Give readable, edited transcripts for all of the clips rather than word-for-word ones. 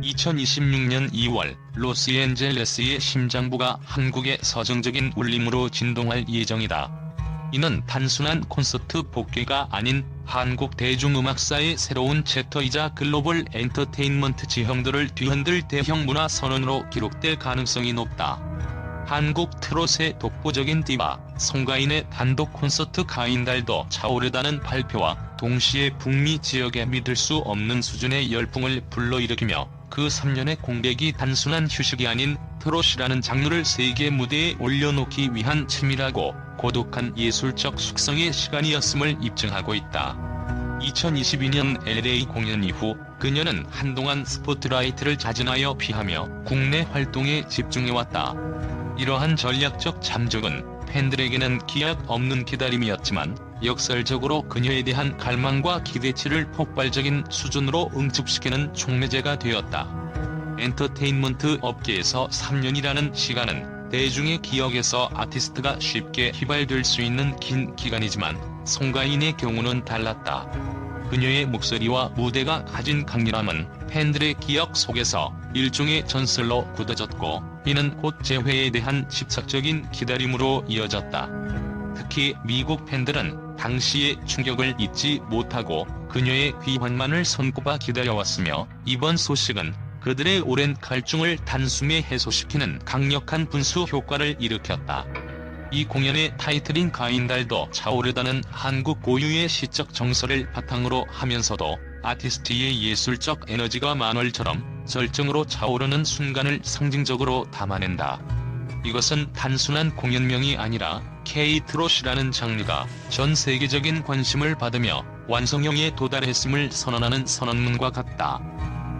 2026년 2월 로스앤젤레스의 심장부가 한국의 서정적인 울림으로 진동할 예정이다. 이는 단순한 콘서트 복귀가 아닌 한국 대중음악사의 새로운 챕터이자 글로벌 엔터테인먼트 지형들을 뒤흔들 대형 문화 선언으로 기록될 가능성이 높다. 한국 트롯의 독보적인 디바 송가인의 단독 콘서트 가인달도 차오르다는 발표와 동시에 북미 지역에 믿을 수 없는 수준의 열풍을 불러일으키며 그 3년의 공백이 단순한 휴식이 아닌 트롯이라는 장르를 세계 무대에 올려놓기 위한 치밀하고 고독한 예술적 숙성의 시간이었음을 입증하고 있다. 2022년 LA 공연 이후 그녀는 한동안 스포트라이트를 자진하여 피하며 국내 활동에 집중해왔다. 이러한 전략적 잠적은 팬들에게는 기약 없는 기다림이었지만 역설적으로 그녀에 대한 갈망과 기대치를 폭발적인 수준으로 응축시키는 촉매제가 되었다. 엔터테인먼트 업계에서 3년이라는 시간은 대중의 기억에서 아티스트가 쉽게 휘발될 수 있는 긴 기간이지만 송가인의 경우는 달랐다. 그녀의 목소리와 무대가 가진 강렬함은 팬들의 기억 속에서 일종의 전설로 굳어졌고 이는 곧 재회에 대한 집착적인 기다림으로 이어졌다. 특히 미국 팬들은 당시의 충격을 잊지 못하고 그녀의 귀환만을 손꼽아 기다려왔으며 이번 소식은 그들의 오랜 갈증을 단숨에 해소시키는 강력한 분수 효과를 일으켰다. 이 공연의 타이틀인 가인달도 차오르다는 한국 고유의 시적 정서를 바탕으로 하면서도 아티스트의 예술적 에너지가 만월처럼 절정으로 차오르는 순간을 상징적으로 담아낸다. 이것은 단순한 공연명이 아니라 K-트롯이라는 장르가 전 세계적인 관심을 받으며 완성형에 도달했음을 선언하는 선언문과 같다.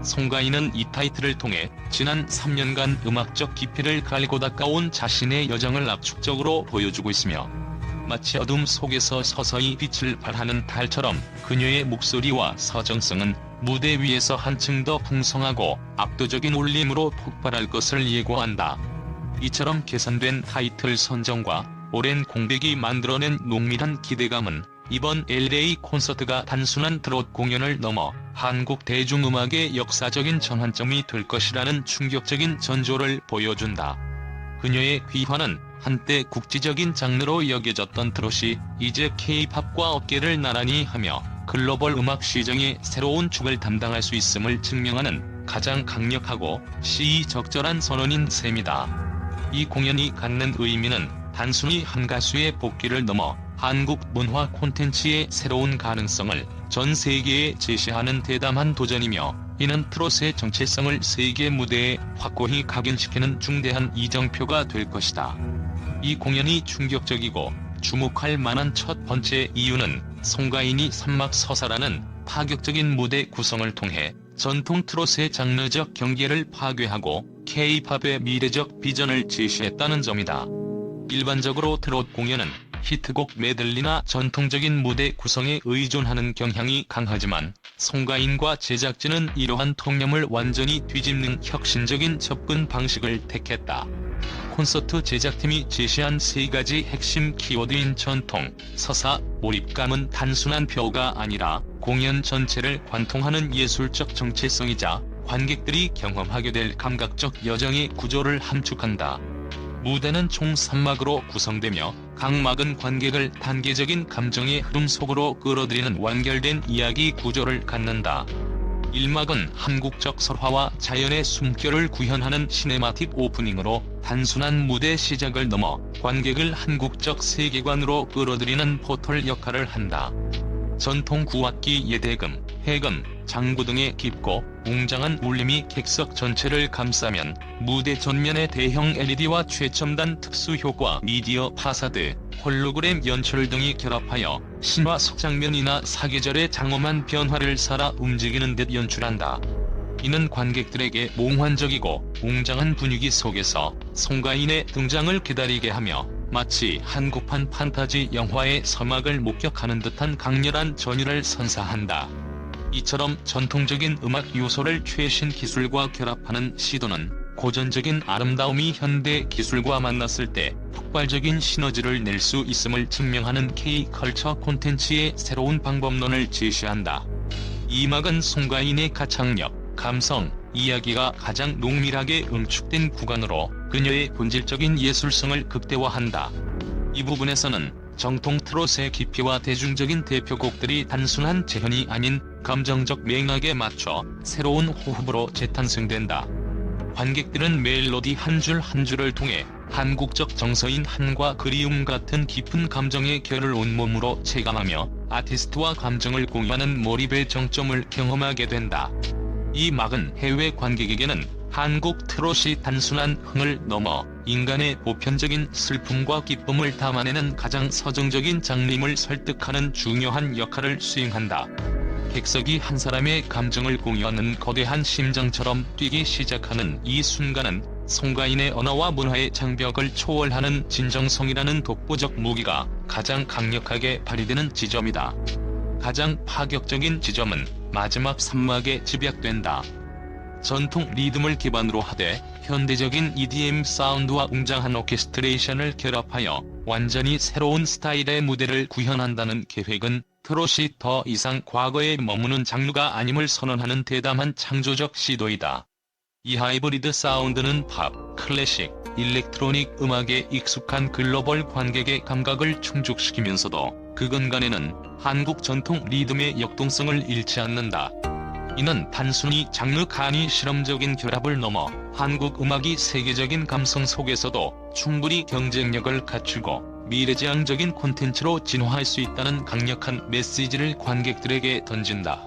송가인은 이 타이틀을 통해 지난 3년간 음악적 깊이를 갈고 닦아온 자신의 여정을 압축적으로 보여주고 있으며 마치 어둠 속에서 서서히 빛을 발하는 달처럼 그녀의 목소리와 서정성은 무대 위에서 한층 더 풍성하고 압도적인 울림으로 폭발할 것을 예고한다. 이처럼 계산된 타이틀 선정과 오랜 공백이 만들어낸 농밀한 기대감은 이번 LA 콘서트가 단순한 트롯 공연을 넘어 한국 대중음악의 역사적인 전환점이 될 것이라는 충격적인 전조를 보여준다. 그녀의 귀환은 한때 국지적인 장르로 여겨졌던 트롯이 이제 K-팝과 어깨를 나란히 하며 글로벌 음악 시장의 새로운 축을 담당할 수 있음을 증명하는 가장 강력하고 시의적절한 선언인 셈이다. 이 공연이 갖는 의미는 단순히 한 가수의 복귀를 넘어 한국 문화 콘텐츠의 새로운 가능성을 전 세계에 제시하는 대담한 도전이며 이는 트롯의 정체성을 세계 무대에 확고히 각인시키는 중대한 이정표가 될 것이다. 이 공연이 충격적이고 주목할 만한 첫 번째 이유는 송가인이 삼막서사라는 파격적인 무대 구성을 통해 전통 트롯의 장르적 경계를 파괴하고 K-팝의 미래적 비전을 제시했다는 점이다. 일반적으로 트롯 공연은 히트곡 메들리나 전통적인 무대 구성에 의존하는 경향이 강하지만 송가인과 제작진은 이러한 통념을 완전히 뒤집는 혁신적인 접근 방식을 택했다. 콘서트 제작팀이 제시한 세 가지 핵심 키워드인 전통, 서사, 몰입감은 단순한 표가 아니라 공연 전체를 관통하는 예술적 정체성이자 관객들이 경험하게 될 감각적 여정의 구조를 함축한다. 무대는 총 3막으로 구성되며 각 막은 관객을 단계적인 감정의 흐름 속으로 끌어들이는 완결된 이야기 구조를 갖는다. 1막은 한국적 설화와 자연의 숨결을 구현하는 시네마틱 오프닝으로 단순한 무대 시작을 넘어 관객을 한국적 세계관으로 끌어들이는 포털 역할을 한다. 전통 구악기 예대금, 해금, 장구 등의 깊고 웅장한 울림이 객석 전체를 감싸면 무대 전면의 대형 LED와 최첨단 특수효과 미디어 파사드, 홀로그램 연출 등이 결합하여 신화 속 장면이나 사계절의 장엄한 변화를 살아 움직이는 듯 연출한다. 이는 관객들에게 몽환적이고 웅장한 분위기 속에서 송가인의 등장을 기다리게 하며 마치 한국판 판타지 영화의 서막을 목격하는 듯한 강렬한 전율을 선사한다. 이처럼 전통적인 음악 요소를 최신 기술과 결합하는 시도는 고전적인 아름다움이 현대 기술과 만났을 때 폭발적인 시너지를 낼 수 있음을 증명하는 K-컬처 콘텐츠의 새로운 방법론을 제시한다. 2막은 송가인의 가창력, 감성, 이야기가 가장 농밀하게 응축된 구간으로 그녀의 본질적인 예술성을 극대화한다. 이 부분에서는 정통 트롯의 깊이와 대중적인 대표곡들이 단순한 재현이 아닌 감정적 맥락에 맞춰 새로운 호흡으로 재탄생된다. 관객들은 멜로디 한 줄 한 줄을 통해 한국적 정서인 한과 그리움 같은 깊은 감정의 결을 온몸으로 체감하며 아티스트와 감정을 공유하는 몰입의 정점을 경험하게 된다. 이 막은 해외 관객에게는 한국 트롯이 단순한 흥을 넘어 인간의 보편적인 슬픔과 기쁨을 담아내는 가장 서정적인 장르임을 설득하는 중요한 역할을 수행한다. 객석이 한 사람의 감정을 공유하는 거대한 심장처럼 뛰기 시작하는 이 순간은 송가인의 언어와 문화의 장벽을 초월하는 진정성이라는 독보적 무기가 가장 강력하게 발휘되는 지점이다. 가장 파격적인 지점은 마지막 3막에 집약된다. 전통 리듬을 기반으로 하되 현대적인 EDM 사운드와 웅장한 오케스트레이션을 결합하여 완전히 새로운 스타일의 무대를 구현한다는 계획은 트롯이 더 이상 과거에 머무는 장르가 아님을 선언하는 대담한 창조적 시도이다. 이 하이브리드 사운드는 팝, 클래식, 일렉트로닉 음악에 익숙한 글로벌 관객의 감각을 충족시키면서도 그 근간에는 한국 전통 리듬의 역동성을 잃지 않는다. 이는 단순히 장르 간이 실험적인 결합을 넘어 한국 음악이 세계적인 감성 속에서도 충분히 경쟁력을 갖추고 미래지향적인 콘텐츠로 진화할 수 있다는 강력한 메시지를 관객들에게 던진다.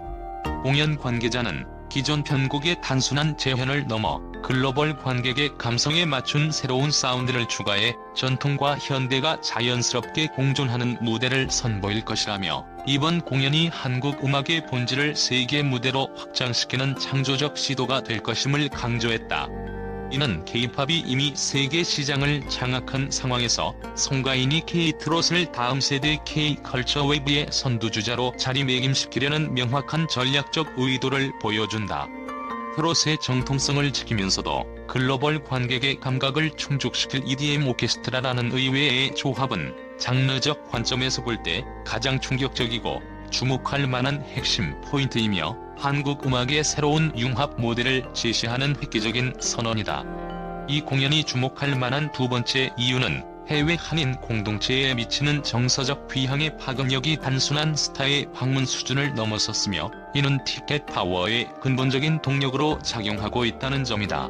공연 관계자는 기존 편곡의 단순한 재현을 넘어 글로벌 관객의 감성에 맞춘 새로운 사운드를 추가해 전통과 현대가 자연스럽게 공존하는 무대를 선보일 것이라며 이번 공연이 한국 음악의 본질을 세계 무대로 확장시키는 창조적 시도가 될 것임을 강조했다. 이는 K-팝이 이미 세계 시장을 장악한 상황에서 송가인이 K-트롯을 다음 세대 K-컬처 웨이브의 선두주자로 자리매김시키려는 명확한 전략적 의도를 보여준다. 트롯의 정통성을 지키면서도 글로벌 관객의 감각을 충족시킬 EDM 오케스트라라는 의외의 조합은 장르적 관점에서 볼 때 가장 충격적이고 주목할 만한 핵심 포인트이며 한국 음악의 새로운 융합 모델을 제시하는 획기적인 선언이다. 이 공연이 주목할 만한 두 번째 이유는 해외 한인 공동체에 미치는 정서적 귀향의 파급력이 단순한 스타의 방문 수준을 넘어섰으며 이는 티켓 파워의 근본적인 동력으로 작용하고 있다는 점이다.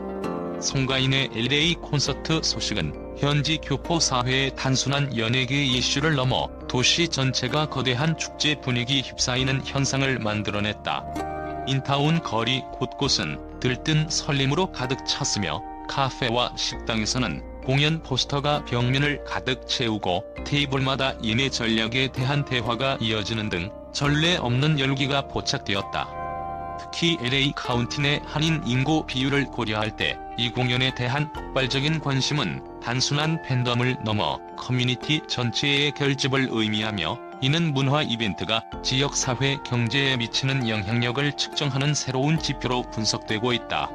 송가인의 LA 콘서트 소식은 현지 교포 사회의 단순한 연예계 이슈를 넘어 도시 전체가 거대한 축제 분위기 휩싸이는 현상을 만들어냈다. 인타운 거리 곳곳은 들뜬 설렘으로 가득 찼으며 카페와 식당에서는 공연 포스터가 벽면을 가득 채우고 테이블마다 예매 전략에 대한 대화가 이어지는 등 전례 없는 열기가 포착되었다. 특히 LA 카운티 내 한인 인구 비율을 고려할 때 이 공연에 대한 폭발적인 관심은 단순한 팬덤을 넘어 커뮤니티 전체의 결집을 의미하며 이는 문화 이벤트가 지역사회 경제에 미치는 영향력을 측정하는 새로운 지표로 분석되고 있다.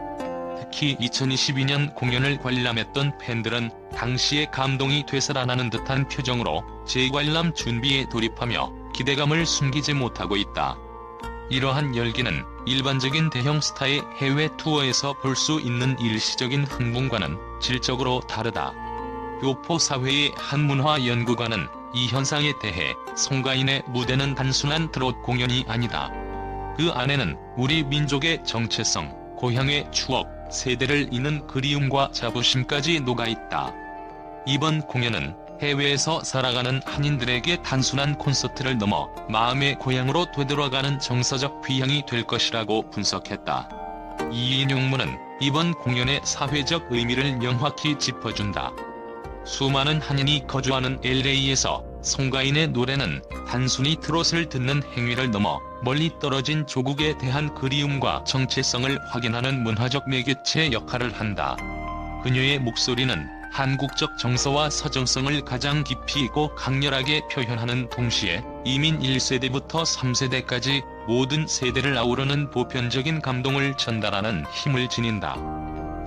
특히 2022년 공연을 관람했던 팬들은 당시의 감동이 되살아나는 듯한 표정으로 재관람 준비에 돌입하며 기대감을 숨기지 못하고 있다. 이러한 열기는 일반적인 대형 스타의 해외 투어에서 볼 수 있는 일시적인 흥분과는 질적으로 다르다. 교포 사회의 한 문화 연구관은 이 현상에 대해 송가인의 무대는 단순한 트롯 공연이 아니다. 그 안에는 우리 민족의 정체성, 고향의 추억, 세대를 잇는 그리움과 자부심까지 녹아있다. 이번 공연은 해외에서 살아가는 한인들에게 단순한 콘서트를 넘어 마음의 고향으로 되돌아가는 정서적 귀향이 될 것이라고 분석했다. 이 인용문은 이번 공연의 사회적 의미를 명확히 짚어준다. 수많은 한인이 거주하는 LA에서 송가인의 노래는 단순히 트롯을 듣는 행위를 넘어 멀리 떨어진 조국에 대한 그리움과 정체성을 확인하는 문화적 매개체 역할을 한다. 그녀의 목소리는 한국적 정서와 서정성을 가장 깊이 있고 강렬하게 표현하는 동시에 이민 1세대부터 3세대까지 모든 세대를 아우르는 보편적인 감동을 전달하는 힘을 지닌다.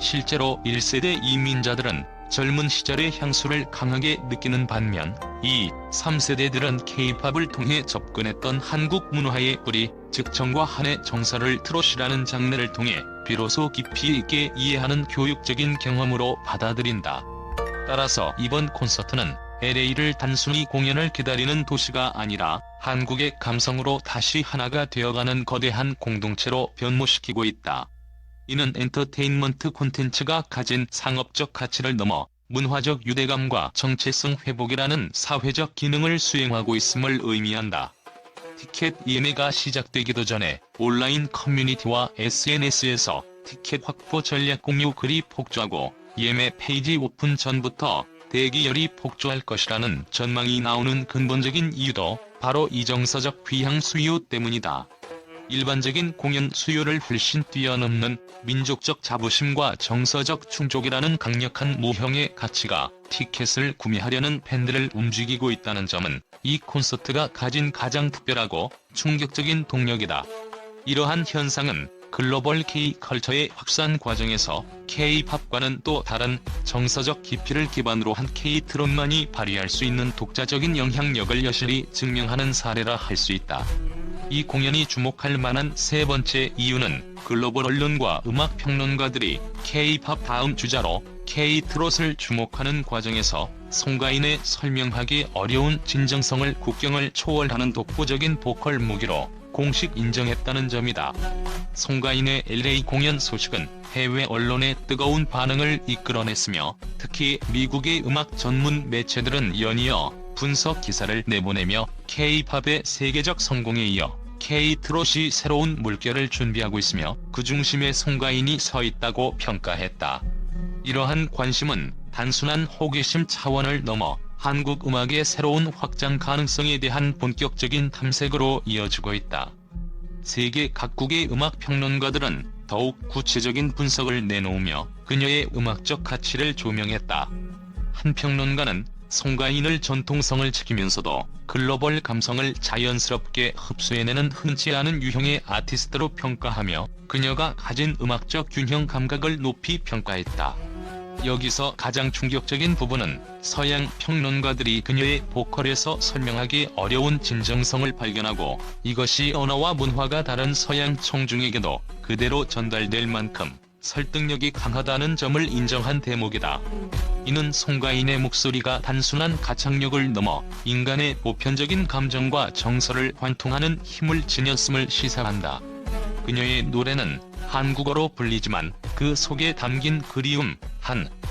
실제로 1세대 이민자들은 젊은 시절의 향수를 강하게 느끼는 반면 2, 3세대들은 K-팝을 통해 접근했던 한국 문화의 뿌리, 즉 정과 한의 정서를 트롯이라는 장르를 통해 비로소 깊이 있게 이해하는 교육적인 경험으로 받아들인다. 따라서 이번 콘서트는 LA를 단순히 공연을 기다리는 도시가 아니라 한국의 감성으로 다시 하나가 되어가는 거대한 공동체로 변모시키고 있다. 이는 엔터테인먼트 콘텐츠가 가진 상업적 가치를 넘어 문화적 유대감과 정체성 회복이라는 사회적 기능을 수행하고 있음을 의미한다. 티켓 예매가 시작되기도 전에 온라인 커뮤니티와 SNS에서 티켓 확보 전략 공유 글이 폭주하고 예매 페이지 오픈 전부터 대기열이 폭주할 것이라는 전망이 나오는 근본적인 이유도 바로 이 정서적 귀향 수요 때문이다. 일반적인 공연 수요를 훨씬 뛰어넘는 민족적 자부심과 정서적 충족이라는 강력한 모형의 가치가 티켓을 구매하려는 팬들을 움직이고 있다는 점은 이 콘서트가 가진 가장 특별하고 충격적인 동력이다. 이러한 현상은 글로벌 K-컬처의 확산 과정에서 K-팝과는 또 다른 정서적 깊이를 기반으로 한 K-드럼만이 발휘할 수 있는 독자적인 영향력을 여실히 증명하는 사례라 할 수 있다. 이 공연이 주목할 만한 세 번째 이유는 글로벌 언론과 음악 평론가들이 K-팝 다음 주자로 K-트롯을 주목하는 과정에서 송가인의 설명하기 어려운 진정성을 국경을 초월하는 독보적인 보컬 무기로 공식 인정했다는 점이다. 송가인의 LA 공연 소식은 해외 언론의 뜨거운 반응을 이끌어냈으며 특히 미국의 음악 전문 매체들은 연이어 분석 기사를 내보내며 K-팝의 세계적 성공에 이어 K-트롯이 새로운 물결을 준비하고 있으며 그 중심에 송가인이 서 있다고 평가했다. 이러한 관심은 단순한 호기심 차원을 넘어 한국 음악의 새로운 확장 가능성에 대한 본격적인 탐색으로 이어지고 있다. 세계 각국의 음악 평론가들은 더욱 구체적인 분석을 내놓으며 그녀의 음악적 가치를 조명했다. 한 평론가는 송가인을 전통성을 지키면서도 글로벌 감성을 자연스럽게 흡수해내는 흔치 않은 유형의 아티스트로 평가하며 그녀가 가진 음악적 균형 감각을 높이 평가했다. 여기서 가장 충격적인 부분은 서양 평론가들이 그녀의 보컬에서 설명하기 어려운 진정성을 발견하고 이것이 언어와 문화가 다른 서양 청중에게도 그대로 전달될 만큼 설득력이 강하다는 점을 인정한 대목이다. 이는 송가인의 목소리가 단순한 가창력을 넘어 인간의 보편적인 감정과 정서를 관통하는 힘을 지녔음을 시사한다. 그녀의 노래는 한국어로 불리지만 그 속에 담긴 그리움,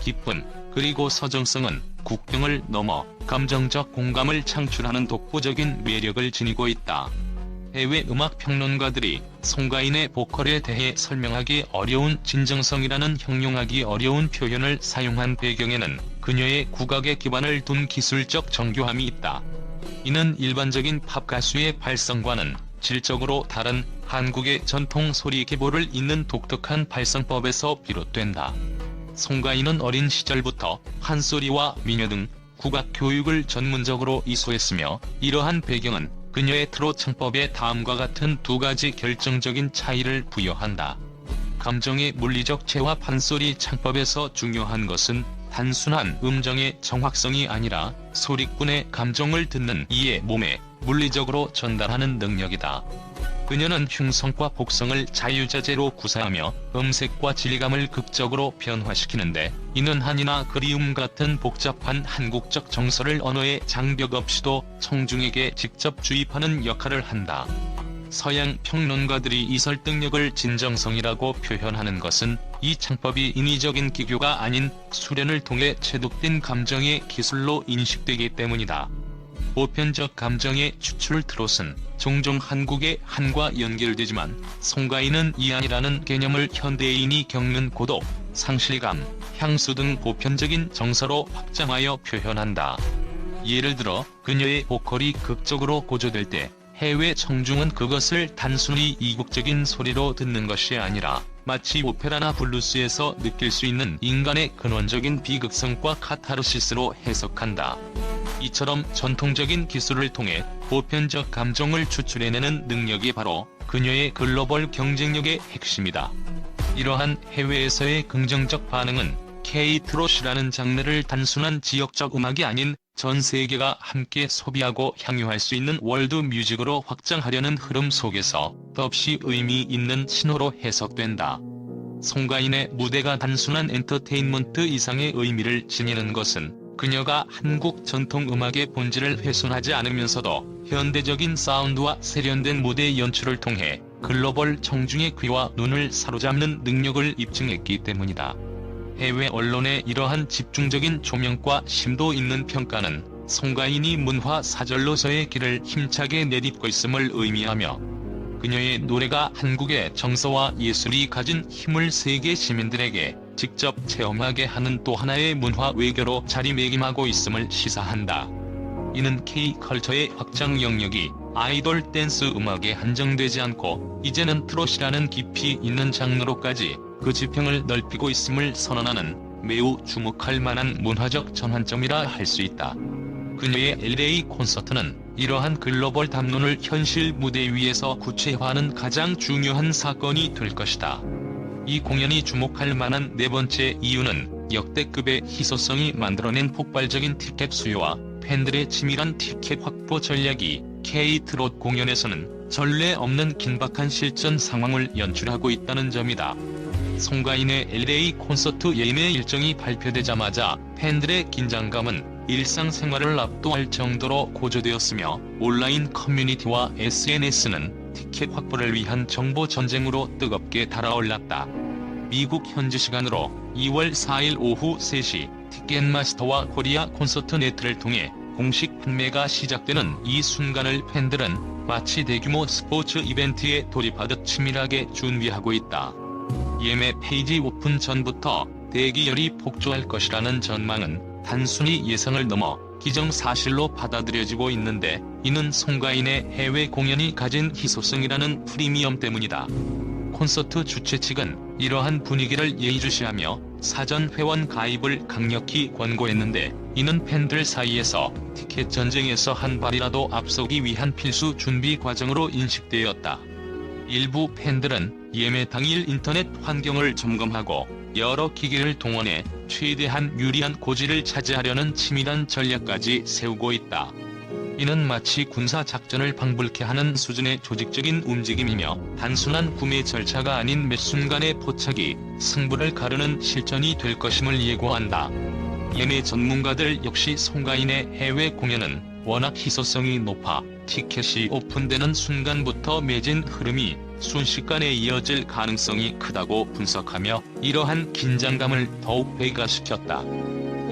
기쁨, 그리고 서정성은 국경을 넘어 감정적 공감을 창출하는 독보적인 매력을 지니고 있다. 해외 음악 평론가들이 송가인의 보컬에 대해 설명하기 어려운 진정성이라는 형용하기 어려운 표현을 사용한 배경에는 그녀의 국악에 기반을 둔 기술적 정교함이 있다. 이는 일반적인 팝 가수의 발성과는 질적으로 다른 한국의 전통 소리 계보를 잇는 독특한 발성법에서 비롯된다. 송가인은 어린 시절부터 판소리와 민요 등 국악 교육을 전문적으로 이수했으며 이러한 배경은 그녀의 트롯 창법에 다음과 같은 두 가지 결정적인 차이를 부여한다. 감정의 물리적 체화 판소리 창법에서 중요한 것은 단순한 음정의 정확성이 아니라 소리꾼의 감정을 듣는 이의 몸에 물리적으로 전달하는 능력이다. 그녀는 흉성과 복성을 자유자재로 구사하며 음색과 질감을 극적으로 변화시키는데 이는 한이나 그리움 같은 복잡한 한국적 정서를 언어의 장벽 없이도 청중에게 직접 주입하는 역할을 한다. 서양 평론가들이 이 설득력을 진정성이라고 표현하는 것은 이 창법이 인위적인 기교가 아닌 수련을 통해 체득된 감정의 기술로 인식되기 때문이다. 보편적 감정의 추출 트롯은 종종 한국의 한과 연결되지만 송가인은 이안이라는 개념을 현대인이 겪는 고독, 상실감, 향수 등 보편적인 정서로 확장하여 표현한다. 예를 들어 그녀의 보컬이 극적으로 고조될 때 해외 청중은 그것을 단순히 이국적인 소리로 듣는 것이 아니라 마치 오페라나 블루스에서 느낄 수 있는 인간의 근원적인 비극성과 카타르시스로 해석한다. 이처럼 전통적인 기술을 통해 보편적 감정을 추출해내는 능력이 바로 그녀의 글로벌 경쟁력의 핵심이다. 이러한 해외에서의 긍정적 반응은 K-트롯이라는 장르를 단순한 지역적 음악이 아닌 전 세계가 함께 소비하고 향유할 수 있는 월드 뮤직으로 확장하려는 흐름 속에서 더없이 의미 있는 신호로 해석된다. 송가인의 무대가 단순한 엔터테인먼트 이상의 의미를 지니는 것은 그녀가 한국 전통음악의 본질을 훼손하지 않으면서도 현대적인 사운드와 세련된 무대 연출을 통해 글로벌 청중의 귀와 눈을 사로잡는 능력을 입증했기 때문이다. 해외 언론의 이러한 집중적인 조명과 심도 있는 평가는 송가인이 문화 사절로서의 길을 힘차게 내딛고 있음을 의미하며 그녀의 노래가 한국의 정서와 예술이 가진 힘을 세계 시민들에게 직접 체험하게 하는 또 하나의 문화 외교로 자리매김하고 있음을 시사한다. 이는 K-컬처의 확장 영역이 아이돌 댄스 음악에 한정되지 않고 이제는 트롯이라는 깊이 있는 장르로까지 그 지평을 넓히고 있음을 선언하는 매우 주목할 만한 문화적 전환점이라 할 수 있다. 그녀의 LA 콘서트는 이러한 글로벌 담론을 현실 무대 위에서 구체화하는 가장 중요한 사건이 될 것이다. 이 공연이 주목할 만한 네 번째 이유는 역대급의 희소성이 만들어낸 폭발적인 티켓 수요와 팬들의 치밀한 티켓 확보 전략이 K-트롯 공연에서는 전례 없는 긴박한 실전 상황을 연출하고 있다는 점이다. 송가인의 LA 콘서트 예매 일정이 발표되자마자 팬들의 긴장감은 일상생활을 압도할 정도로 고조되었으며 온라인 커뮤니티와 SNS는 티켓 확보를 위한 정보 전쟁으로 뜨겁게 달아올랐다. 미국 현지 시간으로 2월 4일 오후 3시 티켓마스터와 코리아 콘서트 네트를 통해 공식 판매가 시작되는 이 순간을 팬들은 마치 대규모 스포츠 이벤트에 돌입하듯 치밀하게 준비하고 있다. 예매 페이지 오픈 전부터 대기열이 폭주할 것이라는 전망은 단순히 예상을 넘어 기정사실로 받아들여지고 있는데 이는 송가인의 해외 공연이 가진 희소성이라는 프리미엄 때문이다. 콘서트 주최 측은 이러한 분위기를 예의주시하며 사전 회원 가입을 강력히 권고했는데 이는 팬들 사이에서 티켓 전쟁에서 한 발이라도 앞서기 위한 필수 준비 과정으로 인식되었다. 일부 팬들은 예매 당일 인터넷 환경을 점검하고 여러 기기를 동원해 최대한 유리한 고지를 차지하려는 치밀한 전략까지 세우고 있다. 이는 마치 군사 작전을 방불케 하는 수준의 조직적인 움직임이며 단순한 구매 절차가 아닌 매 순간의 포착이 승부를 가르는 실전이 될 것임을 예고한다. 예매 전문가들 역시 송가인의 해외 공연은 워낙 희소성이 높아 티켓이 오픈되는 순간부터 매진 흐름이 순식간에 이어질 가능성이 크다고 분석하며 이러한 긴장감을 더욱 배가시켰다.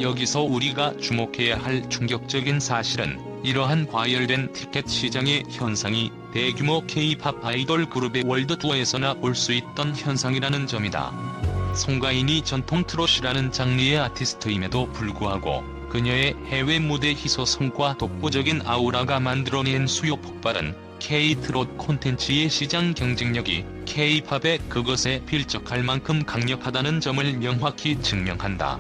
여기서 우리가 주목해야 할 충격적인 사실은 이러한 과열된 티켓 시장의 현상이 대규모 K-팝 아이돌 그룹의 월드 투어에서나 볼 수 있던 현상이라는 점이다. 송가인이 전통 트롯이라는 장르의 아티스트임에도 불구하고 그녀의 해외 무대 희소성과 독보적인 아우라가 만들어낸 수요 폭발은 K-트롯 콘텐츠의 시장 경쟁력이 K-팝의 그것에 필적할 만큼 강력하다는 점을 명확히 증명한다.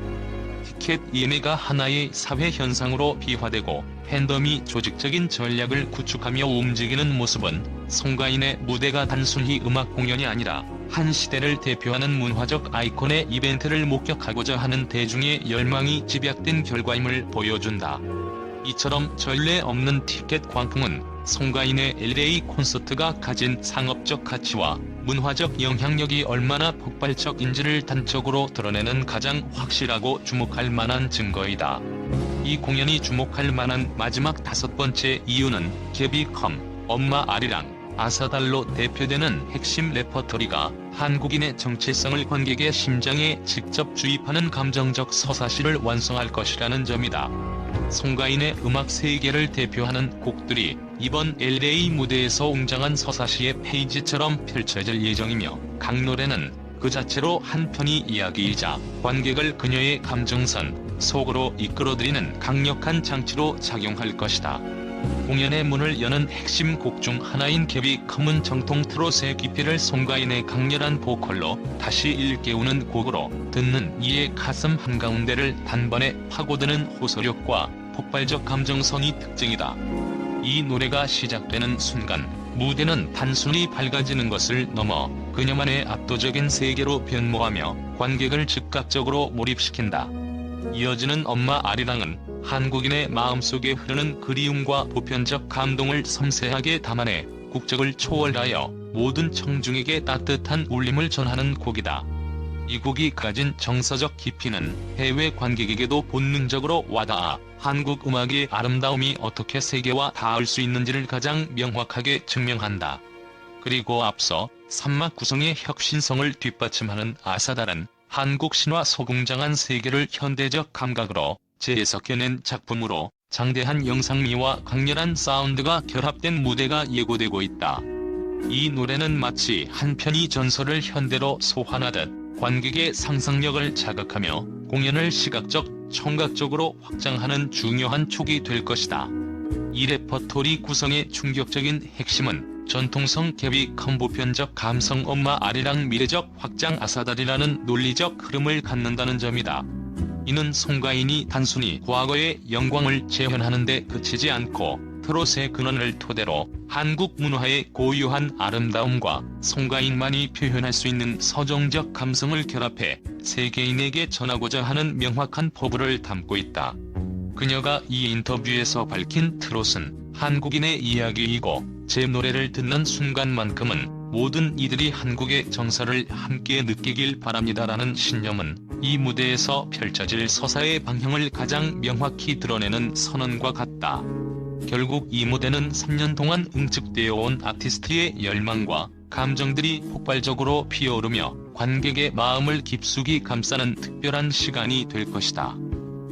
티켓 예매가 하나의 사회 현상으로 비화되고 팬덤이 조직적인 전략을 구축하며 움직이는 모습은 송가인의 무대가 단순히 음악 공연이 아니라 한 시대를 대표하는 문화적 아이콘의 이벤트를 목격하고자 하는 대중의 열망이 집약된 결과임을 보여준다. 이처럼 전례 없는 티켓 광풍은 송가인의 LA 콘서트가 가진 상업적 가치와 문화적 영향력이 얼마나 폭발적인지를 단적으로 드러내는 가장 확실하고 주목할 만한 증거이다. 이 공연이 주목할 만한 마지막 다섯 번째 이유는 개비컴, 엄마 아리랑, 아사달로 대표되는 핵심 레퍼토리가 한국인의 정체성을 관객의 심장에 직접 주입하는 감정적 서사시를 완성할 것이라는 점이다. 송가인의 음악 세계를 대표하는 곡들이 이번 LA 무대에서 웅장한 서사시의 페이지처럼 펼쳐질 예정이며 각 노래는 그 자체로 한 편의 이야기이자 관객을 그녀의 감정선 속으로 이끌어들이는 강력한 장치로 작용할 것이다. 공연의 문을 여는 핵심 곡 중 하나인 개비컴은 정통 트롯의 깊이를 송가인의 강렬한 보컬로 다시 일깨우는 곡으로 듣는 이의 가슴 한가운데를 단번에 파고드는 호소력과 폭발적 감정선이 특징이다. 이 노래가 시작되는 순간 무대는 단순히 밝아지는 것을 넘어 그녀만의 압도적인 세계로 변모하며 관객을 즉각적으로 몰입시킨다. 이어지는 엄마 아리랑은 한국인의 마음속에 흐르는 그리움과 보편적 감동을 섬세하게 담아내 국적을 초월하여 모든 청중에게 따뜻한 울림을 전하는 곡이다. 이 곡이 가진 정서적 깊이는 해외 관객에게도 본능적으로 와닿아 한국 음악의 아름다움이 어떻게 세계와 닿을 수 있는지를 가장 명확하게 증명한다. 그리고 앞서 산막 구성의 혁신성을 뒷받침하는 아사다란 한국 신화 소궁장한 세계를 현대적 감각으로 재해석해낸 작품으로 장대한 영상미와 강렬한 사운드가 결합된 무대가 예고되고 있다. 이 노래는 마치 한 편의 전설을 현대로 소환하듯 관객의 상상력을 자극하며 공연을 시각적, 청각적으로 확장하는 중요한 촉이 될 것이다. 이 레퍼토리 구성의 충격적인 핵심은 전통성 갭이 컴보편적 감성 엄마 아리랑 미래적 확장 아사다리라는 논리적 흐름을 갖는다는 점이다. 이는 송가인이 단순히 과거의 영광을 재현하는 데 그치지 않고 트롯의 근원을 토대로 한국 문화의 고유한 아름다움과 송가인만이 표현할 수 있는 서정적 감성을 결합해 세계인에게 전하고자 하는 명확한 포부를 담고 있다. 그녀가 이 인터뷰에서 밝힌 트롯은 한국인의 이야기이고 제 노래를 듣는 순간만큼은 모든 이들이 한국의 정서를 함께 느끼길 바랍니다라는 신념은 이 무대에서 펼쳐질 서사의 방향을 가장 명확히 드러내는 선언과 같다. 결국 이 무대는 3년 동안 응축되어 온 아티스트의 열망과 감정들이 폭발적으로 피어오르며 관객의 마음을 깊숙이 감싸는 특별한 시간이 될 것이다.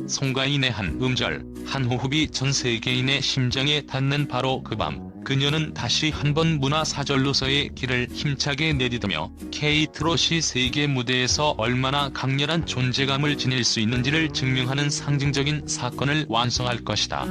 송가인의 한 음절, 한 호흡이 전 세계인의 심장에 닿는 바로 그 밤, 그녀는 다시 한번 문화사절로서의 길을 힘차게 내디디며 K-트롯이 세계 무대에서 얼마나 강렬한 존재감을 지닐 수 있는지를 증명하는 상징적인 사건을 완성할 것이다.